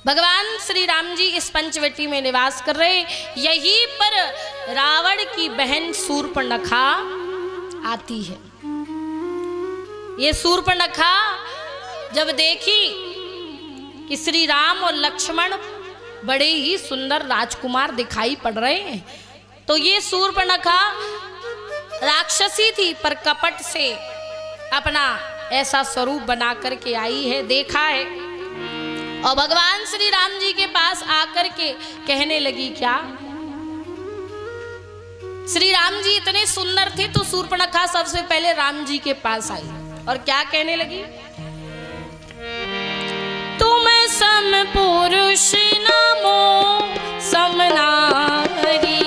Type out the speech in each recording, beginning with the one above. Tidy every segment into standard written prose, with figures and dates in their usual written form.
भगवान श्री राम जी इस पंचवटी में निवास कर रहे। यहीं पर रावण की बहन शूर्पणखा आती है। ये शूर्पणखा जब देखी कि श्री राम और लक्ष्मण बड़े ही सुंदर राजकुमार दिखाई पड़ रहे हैं, तो ये शूर्पणखा राक्षसी थी पर कपट से अपना ऐसा स्वरूप बना करके आई है, देखा है और भगवान श्री राम जी के पास आकर के कहने लगी। क्या श्री राम जी इतने सुंदर थे तो शूर्पणखा सबसे पहले राम जी के पास आई और क्या कहने लगी? तुम सम पुरुष नमो समनारी,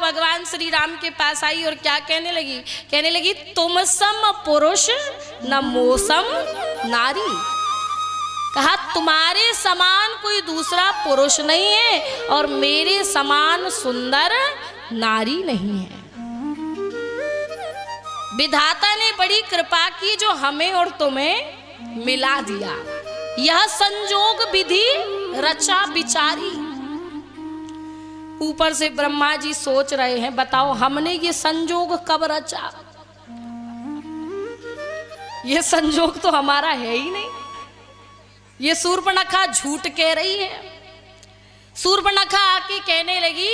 भगवान श्री राम के पास आई और क्या कहने लगी? कहने लगी तुम सम पुरुष न मोसम नारी। कहा तुम्हारे समान कोई दूसरा पुरुष नहीं है और मेरे समान सुंदर नारी नहीं है। विधाता ने बड़ी कृपा की जो हमें और तुम्हें मिला दिया। यह संजोग विधि रचा बिचारी। ऊपर से ब्रह्मा जी सोच रहे हैं, बताओ हमने ये संजोग कब रचा? ये संजोग तो हमारा है ही नहीं। ये शूर्पणखा झूठ कह रही है। शूर्पणखा आके कहने लगी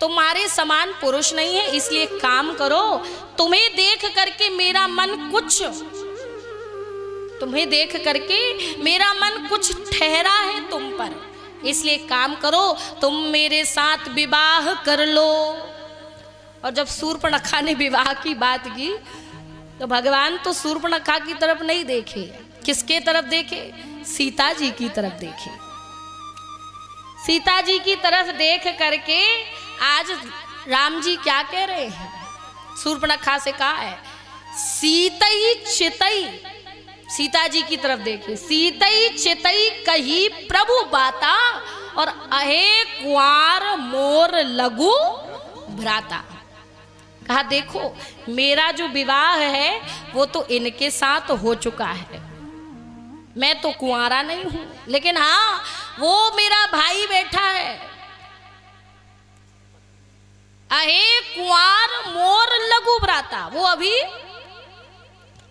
तुम्हारे समान पुरुष नहीं है, इसलिए काम करो, तुम्हें देख करके मेरा मन कुछ ठहरा है तुम पर, इसलिए काम करो तुम मेरे साथ विवाह कर लो। और जब शूर्पणखा ने विवाह की बात की तो भगवान तो शूर्पणखा की तरफ नहीं देखे, किसके तरफ देखे? सीता जी की तरफ देखे। सीता जी की तरफ देख करके आज राम जी क्या कह रहे हैं? शूर्पणखा से कहा है सीतई चितई, सीता जी की तरफ देखिए, सीतई चितई कही प्रभु बाता और अहे कुआर मोर लघु भ्राता। कहा देखो मेरा जो विवाह है वो तो इनके साथ हो चुका है, मैं तो कुंवारा नहीं हूं, लेकिन हाँ वो मेरा भाई बैठा है, अहे कुआर मोर लघु भ्राता, वो अभी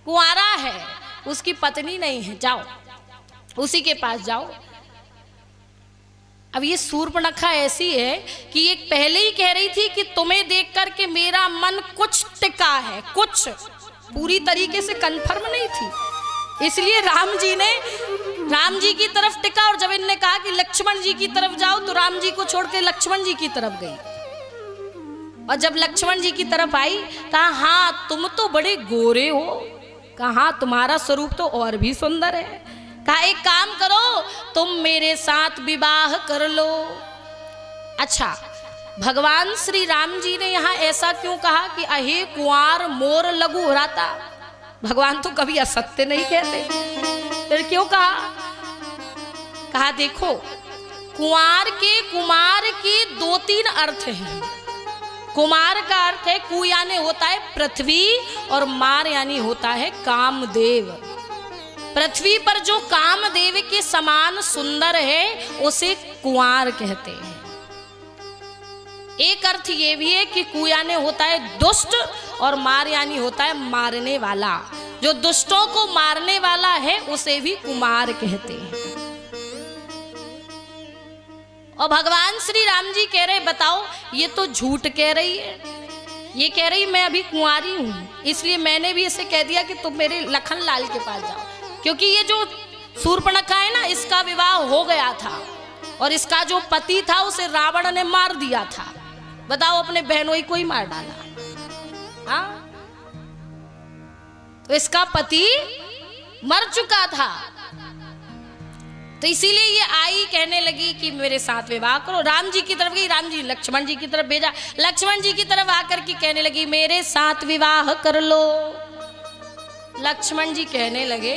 कुंवारा है, उसकी पत्नी नहीं है, जाओ उसी के पास जाओ। अब ये शूर्पणखा ऐसी है कि ये पहले ही कह रही थी कि तुम्हें देख करके मेरा मन कुछ टिका है, कुछ पूरी तरीके से कंफर्म नहीं थी, इसलिए राम जी की तरफ टिका। और जब इनने कहा कि लक्ष्मण जी की तरफ जाओ तो राम जी को छोड़ के लक्ष्मण जी की तरफ गई। और जब लक्ष्मण जी की तरफ आई कहा हाँ तुम तो बड़े गोरे हो, कहा तुम्हारा स्वरूप तो और भी सुंदर है, कहा एक काम करो तुम मेरे साथ विवाह कर लो। अच्छा भगवान श्री राम जी ने यहाँ ऐसा क्यों कहा कि अहे कुंवार मोर लघु भ्राता? भगवान तो कभी असत्य नहीं कहते, फिर क्यों कहा? कहा देखो कुंवार के 2-3 अर्थ हैं। कुमार का अर्थ है कु यानी होता है पृथ्वी और मार यानी होता है कामदेव। पृथ्वी पर जो कामदेव के समान सुंदर है उसे कुंवार कहते हैं। एक अर्थ ये भी है कि कु यानी होता है दुष्ट और मार यानी होता है मारने वाला। जो दुष्टों को मारने वाला है उसे भी कुमार कहते हैं। और भगवान श्री राम जी कह रहे बताओ ये तो झूठ कह रही है, ये कह रही मैं अभी कुंवारी हूं, इसलिए मैंने भी इसे कह दिया कि तुम मेरे लखन लाल के पास जाओ, क्योंकि ये जो शूर्पणखा है ना इसका विवाह हो गया था और इसका जो पति था उसे रावण ने मार दिया था। बताओ अपने बहनोई को ही मार डाला। हाँ तो इसका पति मर चुका था, तो इसीलिए ये आई कहने लगी कि मेरे साथ विवाह करो। राम जी की तरफ गई, राम जी लक्ष्मण जी की तरफ भेजा, लक्ष्मण जी की तरफ आकर के कहने लगी मेरे साथ विवाह कर लो। लक्ष्मण जी कहने लगे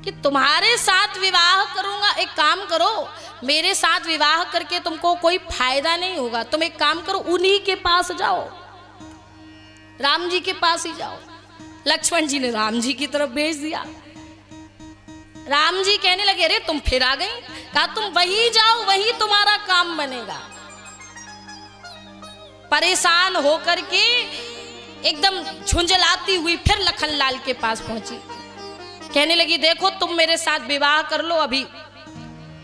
कि तुम्हारे साथ विवाह करूंगा, एक काम करो मेरे साथ विवाह करके तुमको कोई फायदा नहीं होगा, तुम एक काम करो उन्हीं के पास जाओ, राम जी के पास ही जाओ। लक्ष्मण जी ने राम जी की तरफ भेज दिया। राम जी कहने लगे अरे तुम फिर आ गई, कहा तुम वहीं जाओ वहीं तुम्हारा काम बनेगा। परेशान होकर के एकदम झुंझलाती हुई फिर लखन लाल के पास पहुंची, कहने लगी देखो तुम मेरे साथ विवाह कर लो अभी।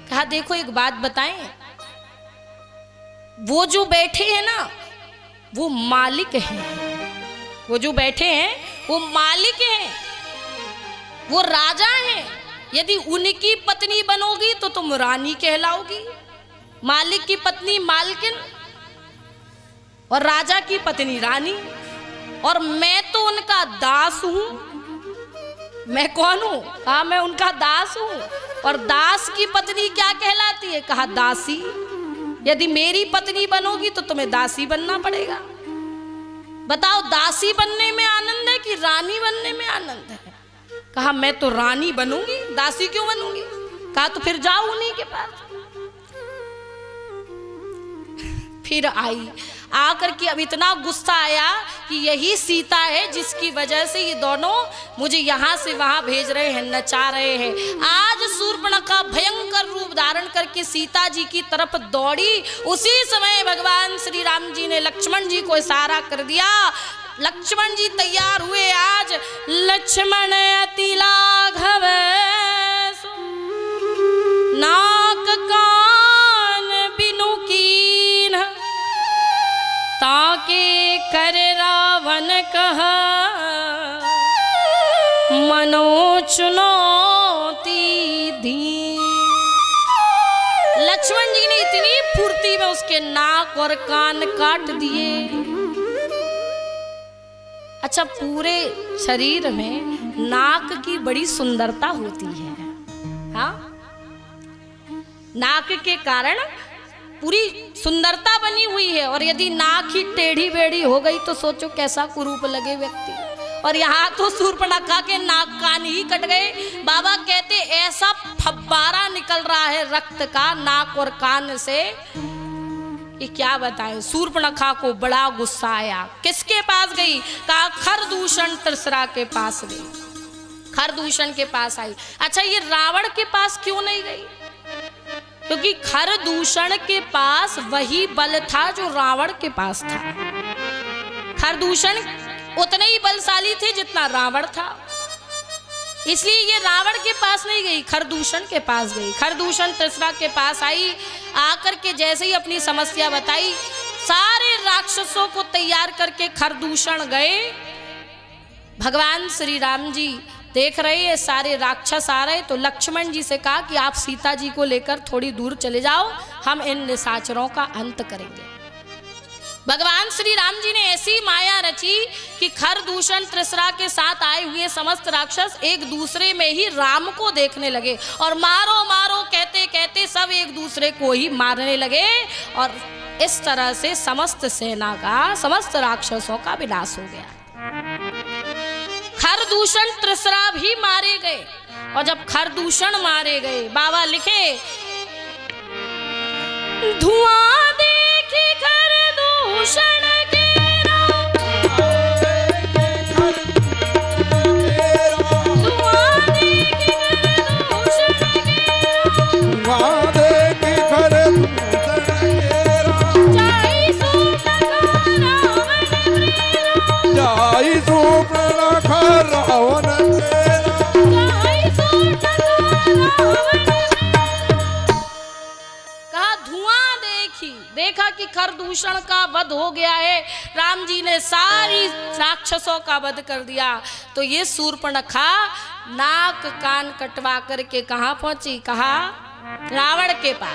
कहा देखो एक बात बताएं, वो जो बैठे हैं ना वो मालिक हैं, वो जो बैठे हैं वो मालिक हैं, वो राजा हैं। यदि उनकी पत्नी बनोगी तो तुम रानी कहलाओगी, मालिक की पत्नी मालकिन और राजा की पत्नी रानी, और मैं तो उनका दास हूं। मैं कौन हूं? कहा मैं उनका दास हूं। और दास की पत्नी क्या कहलाती है? कहा दासी। यदि मेरी पत्नी बनोगी तो तुम्हें दासी बनना पड़ेगा। बताओ दासी बनने में आनंद है कि रानी बनने में आनंद है? कहा मैं तो रानी बनूंगी, दासी क्यों बनूंगी? कहा तो फिर जाओ उन्हीं के पास। फिर आई, आकर के अब इतना गुस्सा आया कि यही सीता है जिसकी वजह से ये दोनों मुझे यहाँ से वहाँ भेज रहे हैं, नचा रहे हैं। आज शूर्पणखा भयंकर रूप धारण करके सीता जी की तरफ दौड़ी। उसी समय भगवान श्री राम जी ने लक्ष्मण जी को इशारा कर दिया। लक्ष्मण जी तैयार हुए। आज लक्ष्मण अति लाघव नाक कान बिनु कीन, ताके कर रावण कह मनो चुनौती दी। लक्ष्मण जी ने इतनी फुर्ती में उसके नाक और कान काट दिए। अच्छा, पूरे शरीर में नाक की बड़ी सुंदरता होती है। हाँ, नाक के कारण पूरी सुंदरता बनी हुई है, और यदि नाक ही टेढ़ी बेढ़ी हो गई तो सोचो कैसा कुरूप लगे व्यक्ति। और यहाँ तो शूर्पणखा के नाक कान ही कट गए। बाबा कहते ऐसा फब्बारा निकल रहा है रक्त का नाक और कान से कि क्या बताएं। शूर्पणखा को बड़ा गुस्सा आया। किसके पास गई? कहा खरदूषण त्रिसरा के पास गई, खरदूषण के पास आई। अच्छा, ये रावण के पास क्यों नहीं गई? क्योंकि खरदूषण के पास वही बल था जो रावण के पास था। खरदूषण उतने ही बलशाली थे जितना रावण था, इसलिए ये रावण के पास नहीं गई, खरदूषण के पास गई। खरदूषण त्रिसरा के पास आई, आकर के जैसे ही अपनी समस्या बताई, सारे राक्षसों को तैयार करके खरदूषण गए। भगवान श्री राम जी देख रहे हैं सारे राक्षस आ रहे, तो लक्ष्मण जी से कहा कि आप सीता जी को लेकर थोड़ी दूर चले जाओ, हम इन निशाचरों का अंत करेंगे। भगवान श्री राम जी ने ऐसी माया रची कि खरदूषण त्रिसरा के साथ आए हुए समस्त राक्षस एक दूसरे में ही राम को देखने लगे, और मारो मारो कहते कहते सब एक दूसरे को ही मारने लगे। और इस तरह से समस्त सेना का, समस्त राक्षसों का विनाश हो गया। खरदूषण त्रिसरा भी मारे गए, और जब खरदूषण मारे गए, बाबा लिखे धुआं देखी खरदूषण जाई सूर्पणखा रावण कहा धुआं देखी, देखा कि खरदूषण का वध हो गया है, राम जी ने सारी राक्षसों का वध कर दिया। तो ये सूर्पणखा नाक कान कटवा करके कहाँ पहुंची, कहा रावण के पास।